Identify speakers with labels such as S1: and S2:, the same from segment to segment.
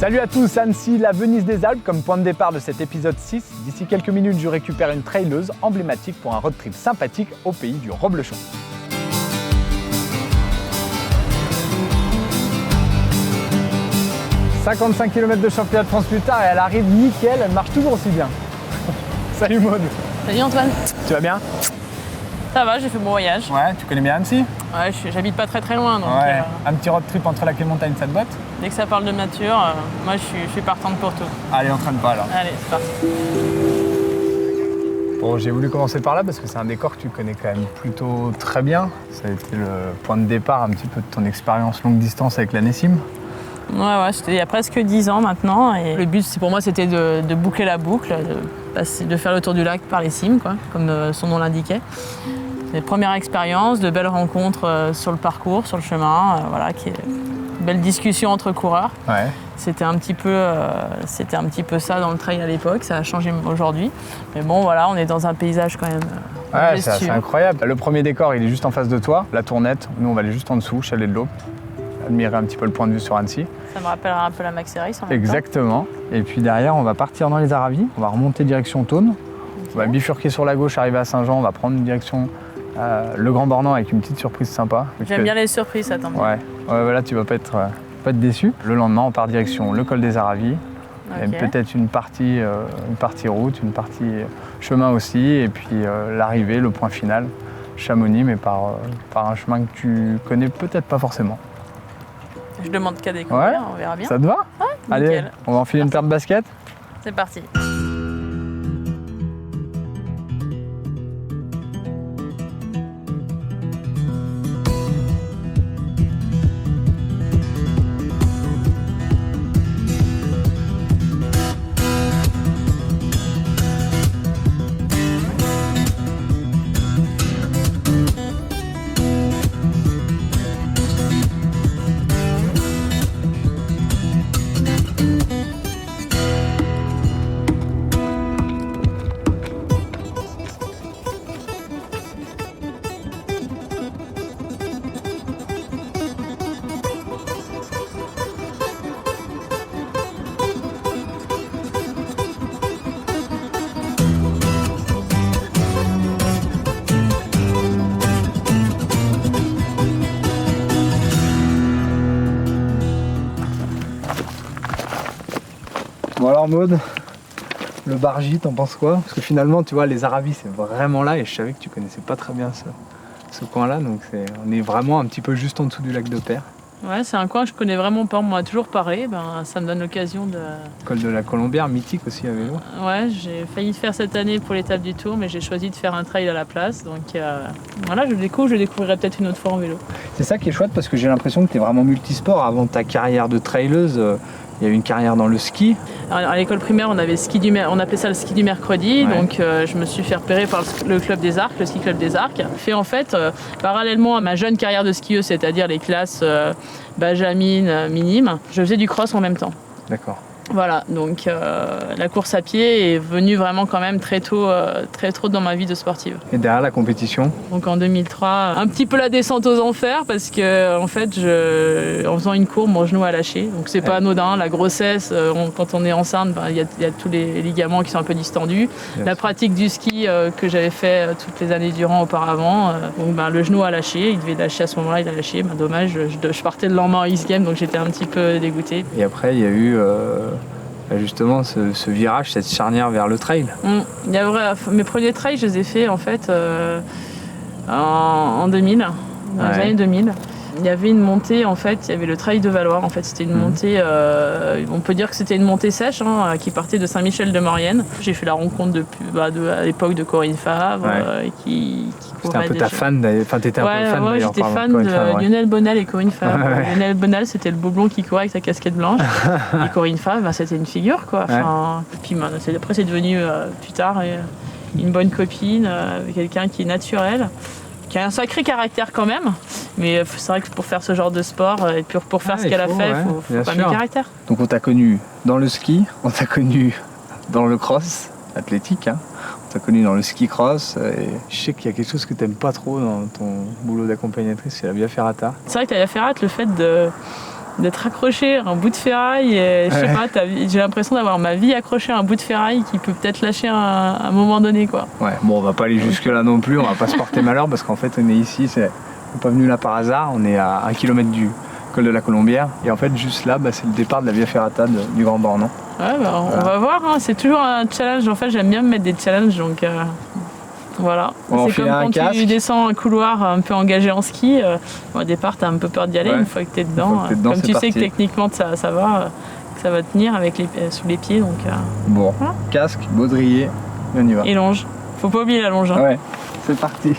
S1: Salut à tous, Annecy, la Venise des Alpes comme point de départ de cet épisode 6. D'ici quelques minutes, je récupère une traileuse emblématique pour un road trip sympathique au pays du Roblechon. « 55 km de championnat de France plus tard et elle arrive nickel, elle marche toujours aussi bien. » Salut Maud.
S2: Salut Antoine.
S1: Tu vas bien?
S2: Ça va, j'ai fait mon voyage.
S1: Ouais, tu connais bien Annecy?
S2: Ouais, j'habite pas très loin, donc
S1: ouais. Un petit road trip entre lac et montagne, ça te botte?
S2: dès que ça parle de nature, moi je suis partante pour tout.
S1: Allez, on traîne pas alors.
S2: Allez, c'est parti.
S1: Bon, j'ai voulu commencer par là parce que c'est un décor que tu connais quand même plutôt très bien. Ça a été le point de départ un petit peu de ton expérience longue distance avec la Nessim.
S2: Ouais, c'était il y a presque 10 ans maintenant. Et le but pour moi c'était de boucler la boucle, de faire le tour du lac par les cimes, quoi, comme son nom l'indiquait. Des premières expériences, de belles rencontres sur le parcours, sur le chemin, voilà, une belle discussion entre coureurs.
S1: Ouais.
S2: C'était un petit peu ça dans le trail à l'époque, ça a changé aujourd'hui. Mais bon, voilà, on est dans un paysage quand même
S1: ouais, c'est assez incroyable. Le premier décor, il est juste en face de toi, la Tournette. Nous, on va aller juste en dessous, Chalet de l'Aube, admirer un petit peu le point de vue sur Annecy.
S2: Ça me rappellera un peu la Maxi Race en même temps.
S1: Exactement. Et puis derrière, on va partir dans les Aravis, on va remonter direction Thônes. On va bifurquer sur la gauche, arriver à Saint-Jean, on va prendre une direction le Grand Bornand avec une petite surprise sympa.
S2: J'aime bien les surprises, ça tombe bien.
S1: Ouais, voilà, tu vas pas être déçu. Le lendemain, on part direction le col des Aravis. Okay. Peut-être une partie route, une partie chemin aussi. Et puis l'arrivée, le point final, Chamonix, mais par un chemin que tu connais peut-être pas forcément.
S2: Je demande qu'à découvrir, ouais, on verra bien.
S1: Ça te va?
S2: Ouais,
S1: allez,
S2: nickel.
S1: On va enfiler une paire de baskets.
S2: C'est parti.
S1: Bon alors Maud, le Bargy, t'en penses quoi? Parce que finalement, tu vois, les Aravis, c'est vraiment là et je savais que tu connaissais pas très bien ce coin-là, donc on est vraiment un petit peu juste en dessous du lac de Père.
S2: Ouais, c'est un coin que je connais vraiment pas, moi, toujours pareil, ça me donne l'occasion de...
S1: Col de la Colombière, mythique aussi à vélo.
S2: Ouais, j'ai failli faire cette année pour l'étape du Tour, mais j'ai choisi de faire un trail à la place, donc voilà, je découvrirai peut-être une autre fois en vélo.
S1: C'est ça qui est chouette parce que j'ai l'impression que tu es vraiment multisport. Avant ta carrière de traileuse, il y a eu une carrière dans le ski.
S2: Alors, à l'école primaire, on appelait ça le ski du mercredi. Ouais. Donc je me suis fait repérer par le club des Arcs, le ski club des Arcs. Fait en fait, parallèlement à ma jeune carrière de skieuse, c'est-à-dire les classes Benjamin, minime, je faisais du cross en même temps.
S1: D'accord.
S2: Voilà, donc la course à pied est venue vraiment quand même très tôt dans ma vie de sportive.
S1: Et derrière la compétition? Donc
S2: en 2003, un petit peu la descente aux enfers parce que en fait, en faisant une courbe, mon genou a lâché. Donc c'est pas anodin. La grossesse, quand on est enceinte, il y a tous les ligaments qui sont un peu distendus. Yes. La pratique du ski que j'avais fait toutes les années durant auparavant, le genou a lâché. Il devait lâcher à ce moment-là, il a lâché. Dommage, je partais le lendemain en X-Games, donc j'étais un petit peu dégoûtée.
S1: Et après, il y a eu justement ce virage, cette charnière vers le trail.
S2: Mes premiers trails, je les ai faits en fait en 2000, dans les années 2000. Il y avait une montée, en fait, il y avait le trail de Valoir. En fait, c'était une montée, on peut dire que c'était une montée sèche qui partait de Saint-Michel-de-Maurienne. J'ai fait la rencontre à l'époque de Corinne Favre, qui
S1: C'était un peu ta fan d'ailleurs. Enfin, t'étais un peu fan d'ailleurs.
S2: J'étais fan de Lionel Bonnel et Corinne Favre. Lionel Bonnel, c'était le beau blond qui courait avec sa casquette blanche. Et Corinne Favre, c'était une figure, quoi. Enfin, puis après, c'est devenu plus tard une bonne copine, quelqu'un qui est naturel, qui a un sacré caractère quand même, mais c'est vrai que pour faire ce genre de sport et pour faire ce qu'elle a fait, il faut pas de caractère.
S1: Donc on t'a connu dans le ski, on t'a connu dans le cross athlétique, hein. On t'a connu dans le ski cross, et je sais qu'il y a quelque chose que t'aimes pas trop dans ton boulot d'accompagnatrice, c'est la via ferrata.
S2: C'est vrai que la via ferrata, le fait d'être accroché à un bout de ferraille. Et, je sais pas, j'ai l'impression d'avoir ma vie accrochée à un bout de ferraille qui peut peut-être lâcher à un moment donné, quoi.
S1: Ouais, bon, on va pas aller jusque-là non plus, on va pas se porter malheur parce qu'en fait, on est ici, on n'est pas venu là par hasard, on est à 1 kilomètre du col de la Colombière. Et en fait, juste là, c'est le départ de la Via Ferrata du Grand Bornand.
S2: Ouais, on va voir, hein. C'est toujours un challenge. En fait, j'aime bien me mettre des challenges, donc voilà. C'est comme quand tu descends un couloir un peu engagé en ski. Au départ, tu as un peu peur d'y aller. Une fois que tu es dedans, comme tu sais que techniquement ça va, que ça va tenir sous les pieds. Donc,
S1: bon, voilà. Casque, baudrier, on y va.
S2: Et longe. Faut pas oublier la longe. Hein.
S1: Ouais, c'est parti.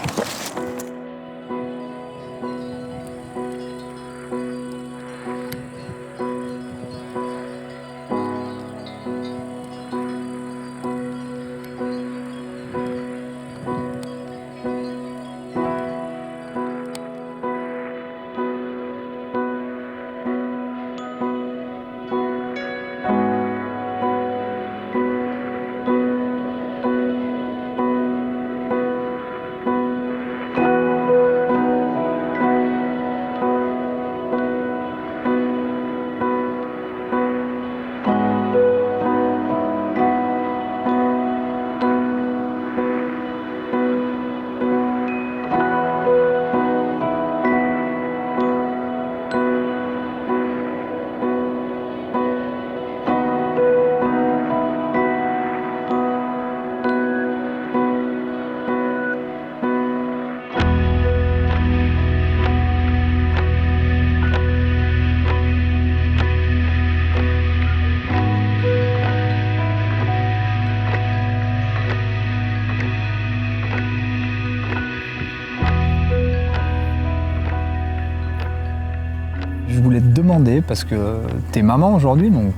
S1: Je voulais te demander, parce que t'es maman aujourd'hui, donc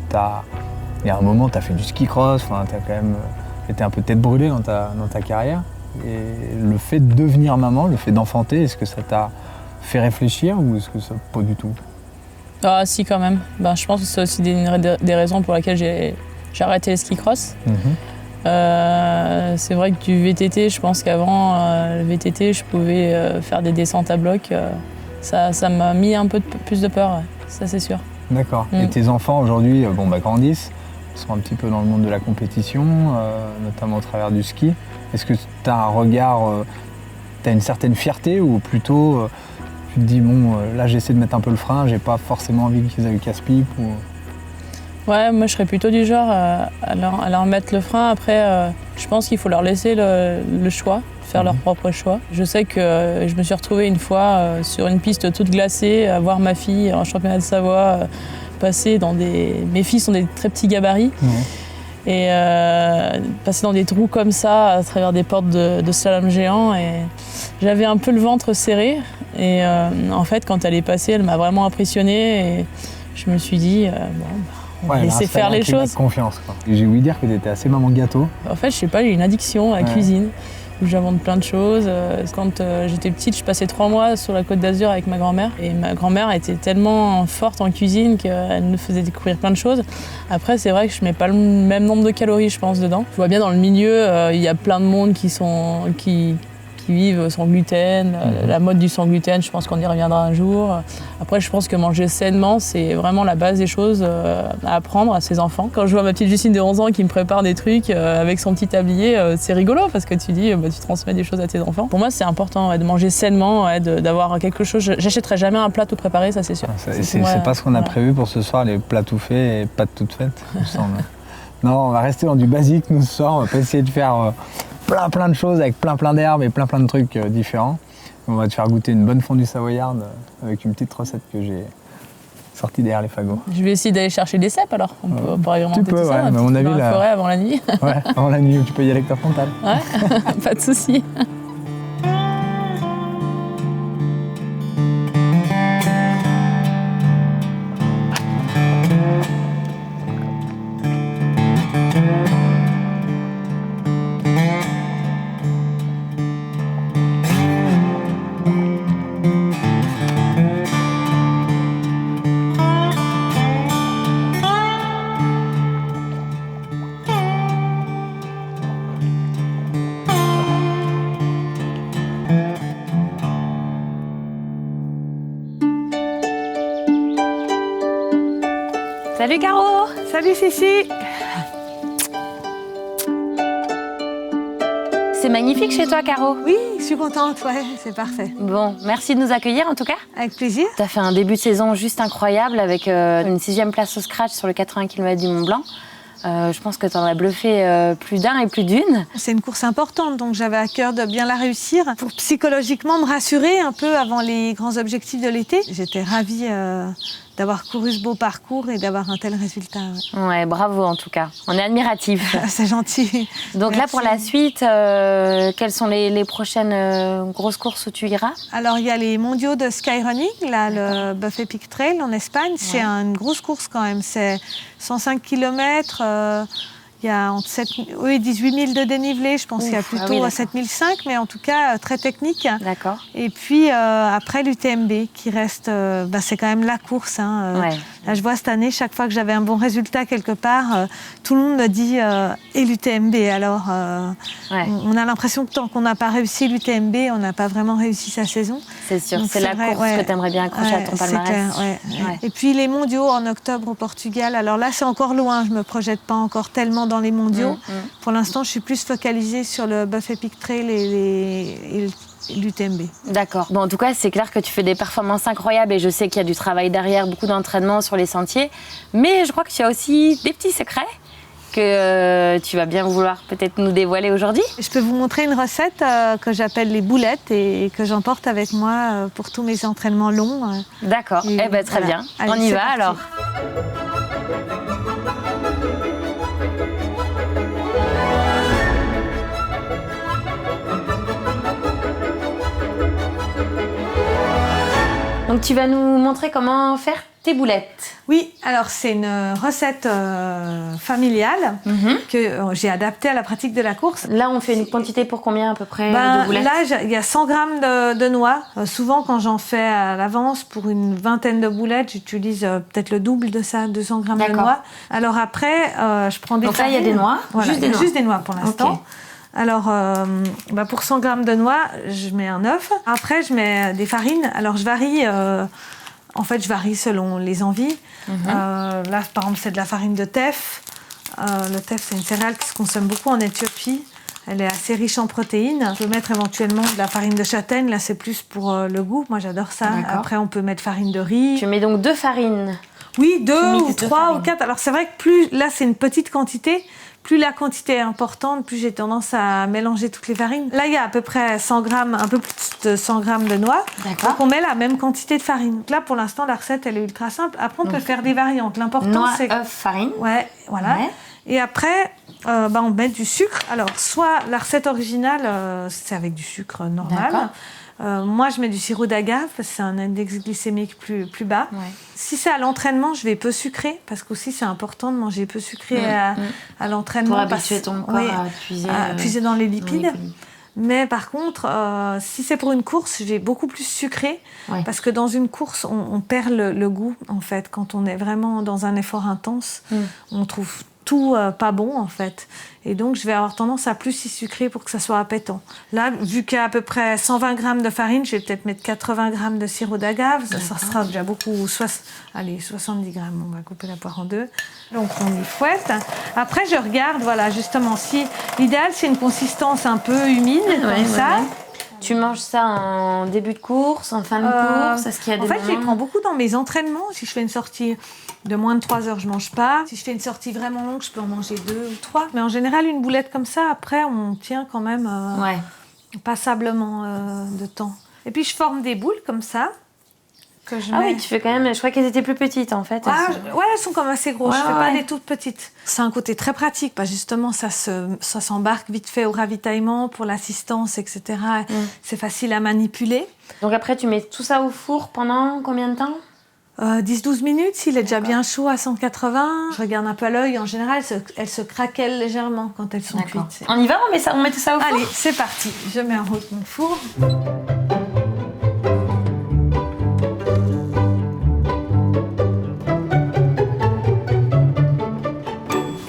S1: il y a un moment tu as fait du ski cross, tu as quand même été un peu tête brûlée dans ta carrière. Et le fait de devenir maman, le fait d'enfanter, est-ce que ça t'a fait réfléchir ou est-ce que ça pas du tout?
S2: Ah si, quand même. Je pense que c'est aussi des raisons pour lesquelles j'ai arrêté le ski cross. C'est vrai que du VTT, je pense qu'avant le VTT, je pouvais faire des descentes à bloc. Ça m'a mis un peu plus de peur, ouais. Ça c'est sûr.
S1: D'accord. Et tes enfants aujourd'hui grandissent, ils sont un petit peu dans le monde de la compétition, notamment au travers du ski. Est-ce que tu as un regard, tu as une certaine fierté ou plutôt tu te dis là j'essaie de mettre un peu le frein, j'ai pas forcément envie qu'ils aient le casse-pipe ou...
S2: Ouais, moi je serais plutôt du genre à leur mettre le frein. Après, je pense qu'il faut leur laisser le choix, faire leur propre choix. Je sais que je me suis retrouvée une fois sur une piste toute glacée, à voir ma fille en championnat de Savoie passer dans Mes filles sont des très petits gabarits. Et passer dans des trous comme ça, à travers des portes de slalom géant. Et j'avais un peu le ventre serré. Et en fait, quand elle est passée, elle m'a vraiment impressionnée. Et je me suis dit, on va laisser faire les choses.
S1: Confiance, quoi. J'ai ouï dire que tu étais assez maman gâteau.
S2: En fait, je sais pas, j'ai une addiction à la cuisine, où j'invente plein de choses. Quand j'étais petite, je passais 3 mois sur la Côte d'Azur avec ma grand-mère. Et ma grand-mère était tellement forte en cuisine qu'elle nous faisait découvrir plein de choses. Après, c'est vrai que je mets pas le même nombre de calories, je pense, dedans. Je vois bien dans le milieu, il y a plein de monde qui vivent sans gluten, la mode du sans gluten, je pense qu'on y reviendra un jour. Après, je pense que manger sainement, c'est vraiment la base des choses à apprendre à ses enfants. Quand je vois ma petite Justine de 11 ans qui me prépare des trucs avec son petit tablier, c'est rigolo parce que tu dis, tu transmets des choses à tes enfants. Pour moi, c'est important de manger sainement, d'avoir quelque chose. J'achèterai jamais un plat tout préparé, ça c'est sûr.
S1: C'est pas ce qu'on a prévu pour ce soir, les plats tout faits et pâtes toutes faites, il me semble. Non, on va rester dans du basique, nous, ce soir. On va pas essayer de faire... plein de choses avec plein d'herbes et plein de trucs différents. On va te faire goûter une bonne fondue savoyarde avec une petite recette que j'ai sortie derrière les fagots.
S2: Je vais essayer d'aller chercher des cèpes alors. On peut agrémenter tout ça.
S1: À mon avis,
S2: dans la forêt avant la nuit.
S1: Ouais, avant la nuit, tu peux y aller avec ta frontale.
S2: Ouais, pas de souci.
S3: Salut Caro.
S4: Salut Cici.
S3: C'est magnifique chez toi, Caro.
S4: Oui, je suis contente, ouais, c'est parfait.
S3: Bon, merci de nous accueillir en tout cas.
S4: Avec plaisir.
S3: Tu as fait un début de saison juste incroyable avec une 6e place au scratch sur le 80 km du Mont Blanc. Je pense que tu en as bluffé plus d'un et plus d'une.
S4: C'est une course importante, donc j'avais à cœur de bien la réussir pour psychologiquement me rassurer un peu avant les grands objectifs de l'été. J'étais ravie d'avoir couru ce beau parcours et d'avoir un tel résultat.
S3: Ouais, bravo en tout cas. On est admiratifs.
S4: C'est gentil.
S3: Donc
S4: Merci.
S3: là, pour la suite, quelles sont les prochaines grosses courses où tu iras?
S4: Alors, il y a les mondiaux de skyrunning, là, le Buffet Peak Trail en Espagne. Ouais. C'est une grosse course quand même. C'est 105 km. Il y a entre 18 000 de dénivelé, je pense qu'il y a plutôt 7 500, mais en tout cas très technique.
S3: D'accord.
S4: Et puis après l'UTMB qui reste, c'est quand même la course. Hein.
S3: Ouais.
S4: Là, je vois cette année, chaque fois que j'avais un bon résultat quelque part, tout le monde me dit et l'UTMB. Alors on a l'impression que tant qu'on n'a pas réussi l'UTMB, on n'a pas vraiment réussi sa saison.
S3: C'est sûr, c'est la course que tu aimerais bien accrocher à ton palmarès.
S4: Clair, Et puis les mondiaux en octobre au Portugal. Alors là, c'est encore loin, je ne me projette pas encore tellement dans les mondiaux. Pour l'instant, je suis plus focalisée sur le Buffet Peak Trail et l'UTMB.
S3: D'accord. Bon, en tout cas, c'est clair que tu fais des performances incroyables et je sais qu'il y a du travail derrière, beaucoup d'entraînement sur les sentiers. Mais je crois que tu as aussi des petits secrets que tu vas bien vouloir peut-être nous dévoiler aujourd'hui.
S4: Je peux vous montrer une recette que j'appelle les boulettes et que j'emporte avec moi pour tous mes entraînements longs.
S3: D'accord. Eh ben, très bien. Allez, on y va
S4: parti.
S3: Alors. Donc tu vas nous montrer comment faire tes boulettes.
S4: Oui, alors c'est une recette familiale que j'ai adaptée à la pratique de la course.
S3: Là, on fait une quantité pour combien à peu près de boulettes?
S4: Là, il y a 100 grammes de noix. Souvent, quand j'en fais à l'avance pour une vingtaine de boulettes, j'utilise peut-être le double de ça, 200 grammes de noix. Alors après, je prends des farines.
S3: Donc là, il y a des noix,
S4: voilà, juste des noix pour l'instant. Okay. Alors, pour 100 grammes de noix, je mets un œuf. Après, je mets des farines. Alors, je varie... je varie selon les envies. Là, par exemple, c'est de la farine de teff. Le teff, c'est une céréale qui se consomme beaucoup en Éthiopie. Elle est assez riche en protéines. On peut mettre éventuellement de la farine de châtaigne. Là, c'est plus pour le goût. Moi, j'adore ça. Après, on peut mettre farine de riz.
S3: Tu mets donc 2 farines?
S4: Oui, 2 ou 3 ou 4. Alors, c'est vrai que plus... Là, c'est une petite quantité. Plus la quantité est importante, plus j'ai tendance à mélanger toutes les farines. Là, il y a à peu près 100 grammes, un peu plus de 100 grammes de noix. Donc, on met la même quantité de farine. Donc là, pour l'instant, la recette, elle est ultra simple. Après, on peut faire des variantes. L'important, c'est...
S3: Noix, œuf, farine.
S4: Ouais, voilà. Ouais. Et après, on met du sucre. Alors, soit la recette originale, c'est avec du sucre normal. Moi, je mets du sirop d'agave parce que c'est un index glycémique plus bas. Ouais. Si c'est à l'entraînement, je vais peu sucrer parce qu'aussi c'est important de manger peu sucré à l'entraînement.
S3: Pour habituer ton corps à
S4: puiser dans les lipides. Mais par contre, si c'est pour une course, je vais beaucoup plus sucrer parce que dans une course, on perd le goût en fait. Quand on est vraiment dans un effort intense, on trouve tout pas bon en fait. Et donc je vais avoir tendance à plus y sucrer pour que ça soit appétant. Là, vu qu'il y a à peu près 120 grammes de farine, je vais peut-être mettre 80 grammes de sirop d'agave. Ça sera déjà beaucoup. 70 grammes, on va couper la poire en 2. Donc on y fouette. Après je regarde, voilà, justement, si l'idéal c'est une consistance un peu humide comme ça.
S3: Tu manges ça en début de course, en fin de course? Est-ce qu'il y a des
S4: je les prends beaucoup dans mes entraînements. Si je fais une sortie de moins de 3 heures, je mange pas. Si je fais une sortie vraiment longue, je peux en manger 2 ou 3. Mais en général, une boulette comme ça, après, on tient quand même passablement de temps. Et puis, je forme des boules comme ça. Que je mets...
S3: oui, tu fais quand même... Je crois qu'elles étaient plus petites, en fait.
S4: Elles sont comme assez grosses. Je fais pas des toutes petites. C'est un côté très pratique. Justement, ça s'embarque vite fait au ravitaillement, pour l'assistance, etc. C'est facile à manipuler.
S3: Donc après, tu mets tout ça au four pendant combien de temps?
S4: 10-12 minutes, s'il est déjà bien chaud à 180. Je regarde un peu à l'œil. En général, elles se craquellent légèrement quand elles sont cuites.
S3: On y va? On met tout ça au four?
S4: Allez, c'est parti. Je mets en route mon four.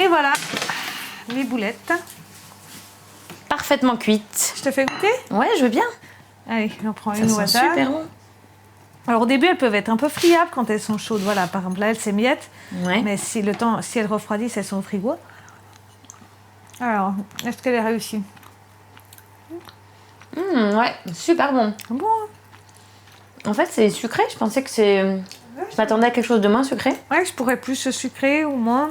S4: Et voilà, les boulettes.
S3: Parfaitement cuites.
S4: Je te fais goûter?
S3: Ouais, je veux bien.
S4: Allez, j'en prends une au hasard.
S3: Super bon.
S4: Alors au début, elles peuvent être un peu friables quand elles sont chaudes. Voilà, par exemple, là, elles s'émiettent.
S3: Ouais.
S4: Mais si elles refroidissent, elles sont au frigo. Alors, est-ce qu'elle est réussie?
S3: Ouais, super bon.
S4: Bon.
S3: En fait, c'est sucré. Je pensais que c'est... Je m'attendais à quelque chose de moins sucré.
S4: Ouais, je pourrais plus sucrer ou moins.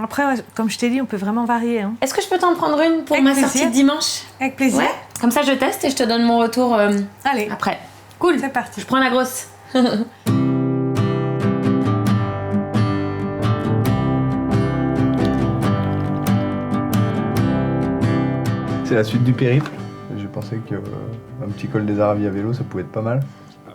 S4: Après, comme je t'ai dit, on peut vraiment varier. Hein.
S3: Est-ce que je peux t'en prendre une pour
S4: Avec
S3: ma
S4: plaisir.
S3: sortie de dimanche?
S4: Avec plaisir.
S3: Ouais. Comme ça, je teste et je te donne mon retour
S4: Allez,
S3: après. Cool.
S4: c'est parti.
S3: Je prends la grosse.
S1: C'est la suite du périple. Je pensais qu'un petit col des Aravis à vélo, ça pouvait être pas mal.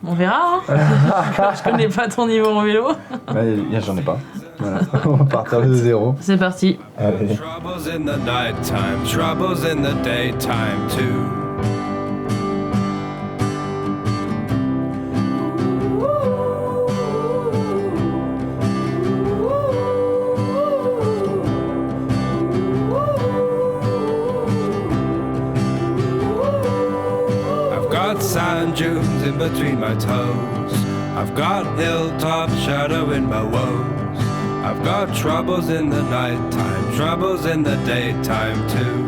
S2: On verra, hein. Je connais pas ton niveau en vélo.
S1: J'en ai pas. Voilà. On va partir de zéro.
S2: C'est parti.
S1: Allez.
S5: Troubles in the nighttime, troubles in the daytime too. I've got sand dunes in between my toes. I've got hilltop shadow in my woes. I've got troubles in the nighttime, troubles in the daytime too.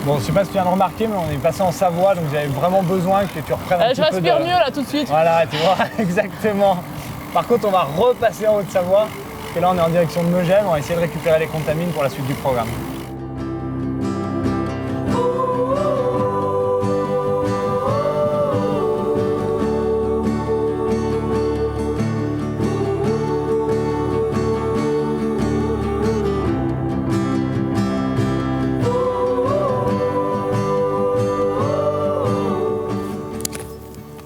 S1: Bon, je sais pas si tu viens de remarquer, mais on est passé en Savoie, donc j'avais vraiment besoin que tu reprennes un petit
S2: Je
S1: peu
S2: respire mieux là tout de suite.
S1: Voilà, tu vois, exactement. Par contre, on va repasser en Haute-Savoie, parce que là, on est en direction de Megève, on va essayer de récupérer les contamines pour la suite du programme.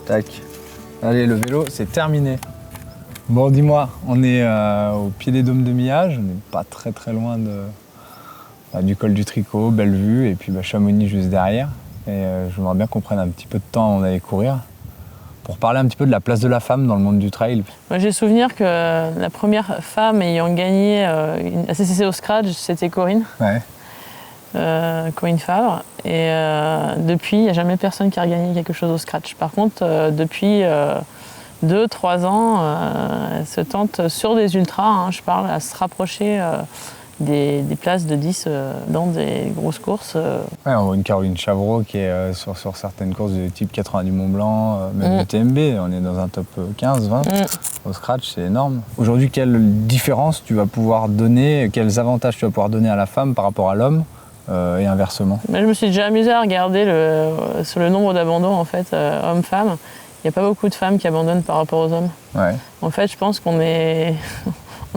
S1: Tac. Allez, le vélo, c'est terminé. Bon, dis-moi, on est au pied des Dômes de Millage, on n'est pas très loin du col du Tricot, Bellevue, et puis Chamonix juste derrière. Et j'aimerais bien qu'on prenne un petit peu de temps avant d'aller courir, pour parler un petit peu de la place de la femme dans le monde du trail.
S2: Moi, j'ai souvenir que la première femme ayant gagné une ACCC au scratch, c'était Corinne.
S1: Ouais.
S2: Corinne Favre. Et depuis, il n'y a jamais personne qui a gagné quelque chose au scratch. Par contre, depuis 2-3 ans, elle se tente sur des ultras, hein, je parle, à se rapprocher des places de 10 dans des grosses courses.
S1: Ouais, on voit une Caroline Chavreau qui est sur certaines courses de type 80 du Mont Blanc, même le TMB, on est dans un top 15-20. Au scratch, c'est énorme. Aujourd'hui, quelle différence tu vas pouvoir donner, quels avantages tu vas pouvoir donner à la femme par rapport à l'homme et inversement?
S2: Mais je me suis déjà amusée à regarder sur le nombre d'abandons en fait, hommes-femmes. Il n'y a pas beaucoup de femmes qui abandonnent par rapport aux hommes.
S1: Ouais.
S2: En fait, je pense qu'on est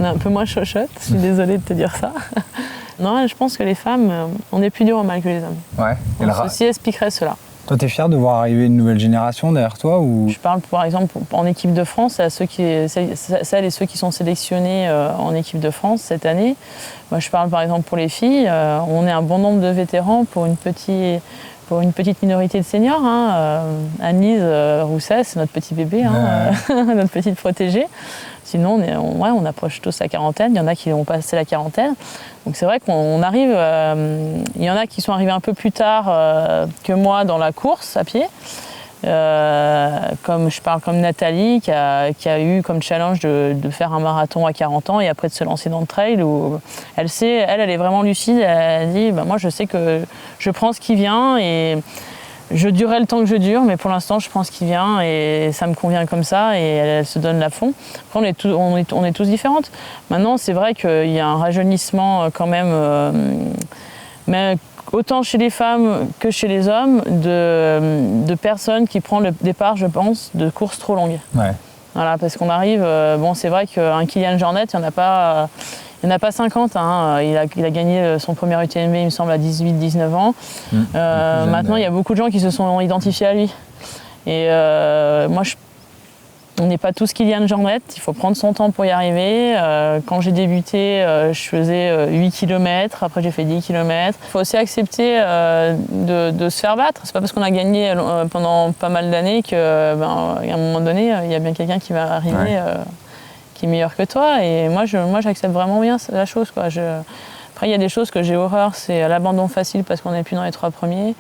S2: un peu moins chochotte. Je suis désolée de te dire ça. Non, je pense que les femmes, on est plus dur au mal que les hommes.
S1: Ouais.
S2: Ceci expliquerait cela.
S1: Toi, t'es fier de voir arriver une nouvelle génération derrière toi ou...
S2: Je parle par exemple en équipe de France, à celles et ceux qui sont sélectionnés en équipe de France cette année. Moi, je parle par exemple pour les filles. On est un bon nombre de vétérans pour une petite minorité de seniors. Hein. Anne-Lise Rousset, c'est notre petit bébé, hein, notre petite protégée. Sinon, on approche tous la quarantaine. Il y en a qui ont passé la quarantaine. Donc c'est vrai qu'on arrive... il y en a qui sont arrivés un peu plus tard que moi dans la course à pied. Comme je parle comme Nathalie, qui a eu comme challenge de faire un marathon à 40 ans et après de se lancer dans le trail. Où elle est vraiment lucide. Elle dit, moi je sais que je prends ce qui vient et je durerai le temps que je dure, mais pour l'instant je prends ce qui vient et ça me convient comme ça et elle se donne la fond. Après on est tous différentes. Maintenant c'est vrai qu'il y a un rajeunissement quand même, mais autant chez les femmes que chez les hommes, de personnes qui prennent le départ, je pense, de courses trop longues.
S1: Ouais.
S2: Voilà, parce qu'on arrive, c'est vrai qu'un Kylian Jornet, il n'y en a pas 50. Hein. Il a gagné son premier UTMB, il me semble, à 18-19 ans. Maintenant, il y a beaucoup de gens qui se sont identifiés à lui. Et moi, on n'est pas tous Kylian Jornet, il faut prendre son temps pour y arriver. Quand j'ai débuté, je faisais 8 km, après j'ai fait 10 km. Il faut aussi accepter de se faire battre. C'est pas parce qu'on a gagné pendant pas mal d'années qu'à un moment donné, il y a bien quelqu'un qui va arriver qui est meilleur que toi. Et moi j'accepte vraiment bien la chose, quoi. Après, il y a des choses que j'ai horreur, c'est l'abandon facile parce qu'on n'est plus dans les 3 premiers.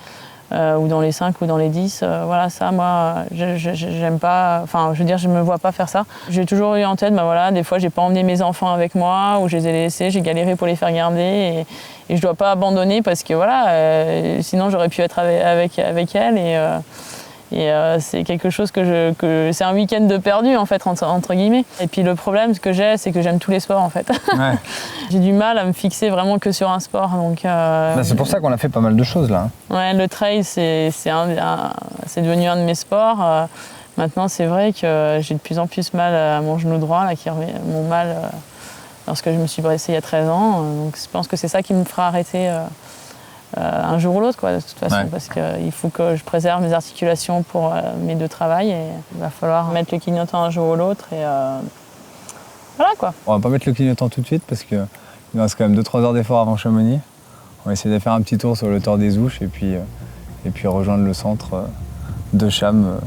S2: ou dans les 5 ou dans les 10. Voilà, ça, moi, j'aime pas. Enfin, je veux dire, je me vois pas faire ça. J'ai toujours eu en tête, des fois, j'ai pas emmené mes enfants avec moi, ou je les ai laissés, j'ai galéré pour les faire garder, et je dois pas abandonner parce que voilà, sinon j'aurais pu être avec elles, et c'est quelque chose c'est un week-end de perdu en fait entre guillemets. Et puis le problème que j'ai, c'est que j'aime tous les sports en fait. Ouais. J'ai du mal à me fixer vraiment que sur un sport, donc.
S1: C'est pour ça qu'on a fait pas mal de choses là.
S2: Ouais, le trail c'est devenu un de mes sports. Maintenant c'est vrai que j'ai de plus en plus mal à mon genou droit là, qui remet mon mal lorsque je me suis blessée il y a 13 ans. Donc je pense que c'est ça qui me fera arrêter. Un jour ou l'autre, quoi, de toute façon, parce qu'il faut que je préserve mes articulations pour mes 2 travails, et il va falloir mettre le clignotant un jour ou l'autre, et voilà quoi.
S1: On va pas mettre le clignotant tout de suite parce qu'il nous reste quand même 2-3 heures d'effort avant Chamonix. On va essayer de faire un petit tour sur le Tor des Ouches et puis rejoindre le centre de Cham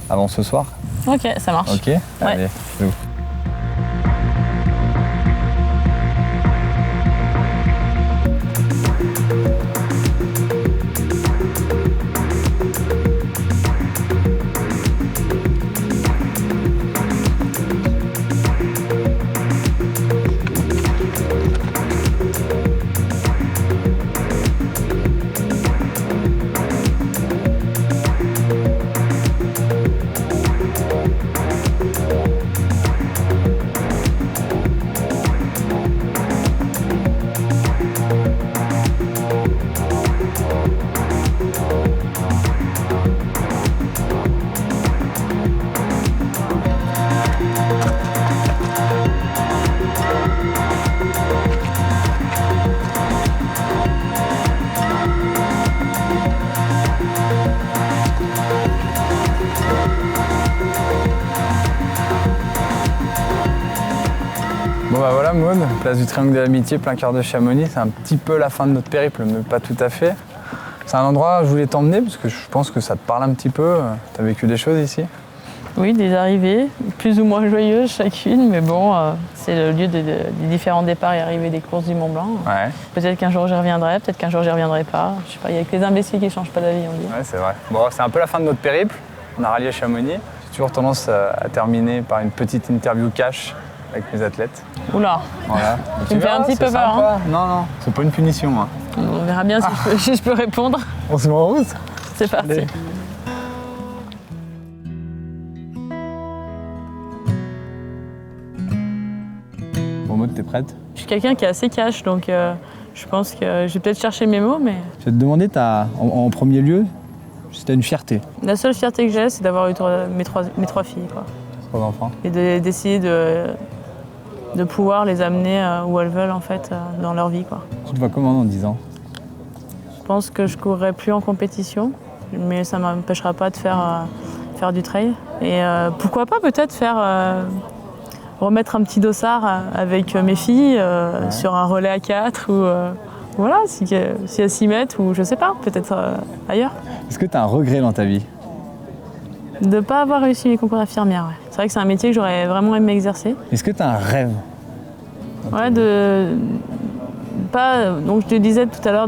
S1: avant ce soir.
S2: Ok, ça marche.
S1: Ok, allez, c'est ouf. Bon bah voilà Maud, place du Triangle de l'Amitié, plein cœur de Chamonix. C'est un petit peu la fin de notre périple, mais pas tout à fait. C'est un endroit où je voulais t'emmener parce que je pense que ça te parle un petit peu. T'as vécu des choses ici?
S2: Oui, des arrivées, plus ou moins joyeuses chacune, mais bon, c'est le lieu des différents départs et arrivées des courses du Mont Blanc. Ouais. Peut-être qu'un jour j'y reviendrai, peut-être qu'un jour j'y reviendrai pas. Je sais pas, il y a que les imbéciles qui ne changent pas d'avis, on dit.
S1: Ouais, c'est vrai. Bon, c'est un peu la fin de notre périple. On a rallié Chamonix. J'ai toujours tendance à terminer par une petite interview cash avec mes athlètes.
S2: Oula,
S1: voilà.
S2: Tu me fais un petit peu peur. Hein.
S1: Non, c'est pas une punition. Hein.
S2: On verra bien si je peux répondre.
S1: On se met en route.
S2: C'est parti. Allez.
S1: Bon, Maud, t'es prête?
S2: Je suis quelqu'un qui est assez cash, donc je pense que je vais peut-être chercher mes mots, mais...
S1: Je vais te demander, en premier lieu, si t'as une fierté.
S2: La seule fierté que j'ai, c'est d'avoir eu mes trois filles, quoi.
S1: 3 enfants.
S2: Et d'essayer de pouvoir les amener où elles veulent, en fait, dans leur vie, quoi.
S1: Tu te vois comment dans 10 ans?
S2: Je pense que je courrai plus en compétition, mais ça ne m'empêchera pas de faire du trail. Et pourquoi pas peut-être remettre un petit dossard avec mes filles sur un relais à 4 ou voilà, si elles s'y mettent, ou je sais pas, peut-être ailleurs.
S1: Est-ce que tu as un regret dans ta vie?
S2: De ne pas avoir réussi mes concours d'infirmière. Ouais. C'est vrai que c'est un métier que j'aurais vraiment aimé exercer.
S1: Est-ce que tu as un rêve?
S2: Ouais, donc je te disais tout à l'heure,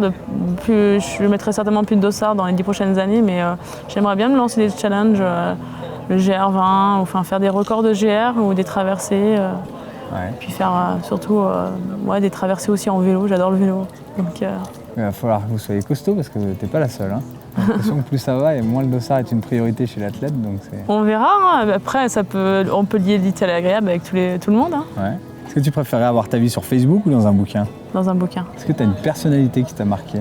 S2: je mettrai certainement plus de dossard dans les 10 prochaines années, mais j'aimerais bien me lancer des challenges, le GR20, enfin faire des records de GR ou des traversées, puis faire surtout des traversées aussi en vélo, j'adore le vélo. Donc,
S1: il va falloir que vous soyez costaud parce que t'es pas la seule. Hein. J'ai l'impression que plus ça va et moins le dossard est une priorité chez l'athlète.
S2: On verra, hein. Après on peut lier l'utile à l'agréable avec tout le monde. Hein.
S1: Ouais. Est-ce que tu préférais avoir ta vie sur Facebook ou dans un bouquin?
S2: Dans un bouquin.
S1: Est-ce que tu as une personnalité qui t'a marqué?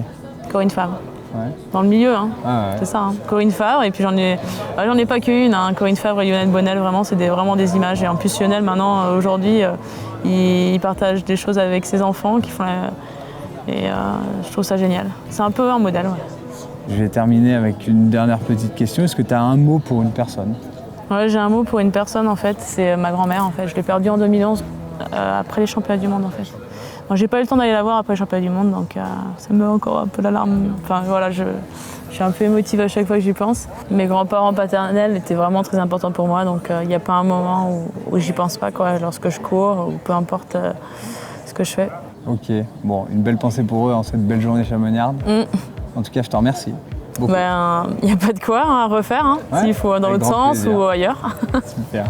S2: Corinne Fabre.
S1: Ouais.
S2: Dans le milieu, hein.
S1: Ah ouais.
S2: C'est ça. Hein. Corinne Fabre, et puis j'en ai pas qu'une. Hein. Corinne Fabre et Lionel Bonnel, vraiment, c'est vraiment des images. Et en plus, Lionel, maintenant, aujourd'hui, il partage des choses avec ses enfants qui font je trouve ça génial. C'est un peu un modèle, ouais.
S1: Je vais terminer avec une dernière petite question. Est-ce que tu as un mot pour une personne? Ouais,
S2: j'ai un mot pour une personne, en fait. C'est ma grand-mère, en fait. Je l'ai perdue en 2011, après les championnats du monde, en fait. Donc, j'ai pas eu le temps d'aller la voir après les championnats du monde, donc ça me met encore un peu l'alarme. Enfin, voilà, je suis un peu émotive à chaque fois que j'y pense. Mes grands-parents paternels étaient vraiment très importants pour moi, donc il n'y a pas un moment où j'y pense pas, quoi, lorsque je cours, ou peu importe ce que je fais.
S1: Ok, bon, une belle pensée pour eux en cette belle journée chamonniarde. En tout cas, je te remercie. beaucoup.
S2: Il n'y a pas de quoi à refaire, s'il faut dans l'autre sens ou ailleurs.
S1: Super.